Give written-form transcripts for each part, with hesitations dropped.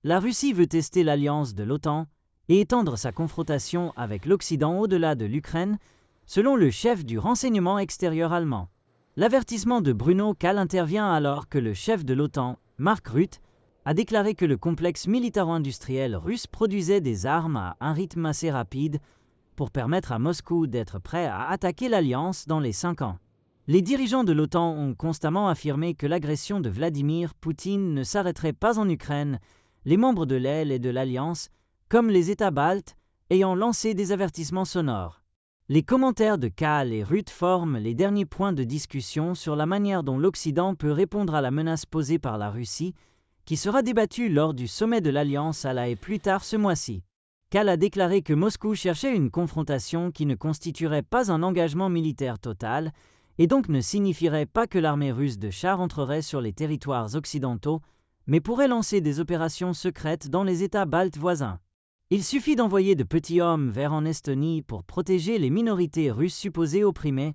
La Russie veut tester l'alliance de l'OTAN et étendre sa confrontation avec l'Occident au-delà de l'Ukraine, selon le chef du renseignement extérieur allemand. L'avertissement de Bruno Kahl intervient alors que le chef de l'OTAN, Mark Rutte, a déclaré que le complexe militaro-industriel russe produisait des armes à un rythme assez rapide pour permettre à Moscou d'être prêt à attaquer l'alliance dans les 5 ans. Les dirigeants de l'OTAN ont constamment affirmé que l'agression de Vladimir Poutine ne s'arrêterait pas en Ukraine, les membres de l'aile et de l'Alliance, comme les États baltes, ayant lancé des avertissements sonores. Les commentaires de Kahl et Rutte forment les derniers points de discussion sur la manière dont l'Occident peut répondre à la menace posée par la Russie, qui sera débattue lors du sommet de l'Alliance à La Haye plus tard ce mois-ci. Kahl a déclaré que Moscou cherchait une confrontation qui ne constituerait pas un engagement militaire total, et donc ne signifierait pas que l'armée russe de chars entrerait sur les territoires occidentaux, mais pourrait lancer des opérations secrètes dans les États baltes voisins. Il suffit d'envoyer de petits hommes vers en Estonie pour protéger les minorités russes supposées opprimées,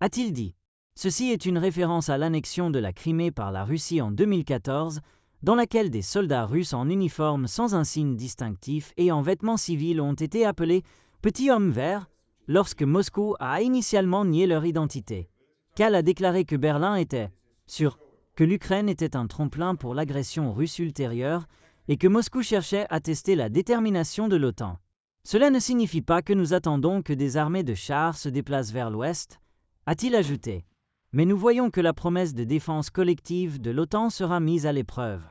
a-t-il dit. Ceci est une référence à l'annexion de la Crimée par la Russie en 2014, dans laquelle des soldats russes en uniforme sans un signe distinctif et en vêtements civils ont été appelés « petits hommes verts » lorsque Moscou a initialement nié leur identité. Kahl a déclaré que Berlin était sûr que l'Ukraine était un tremplin pour l'agression russe ultérieure et que Moscou cherchait à tester la détermination de l'OTAN. Cela ne signifie pas que nous attendons que des armées de chars se déplacent vers l'ouest, a-t-il ajouté. Mais nous voyons que la promesse de défense collective de l'OTAN sera mise à l'épreuve.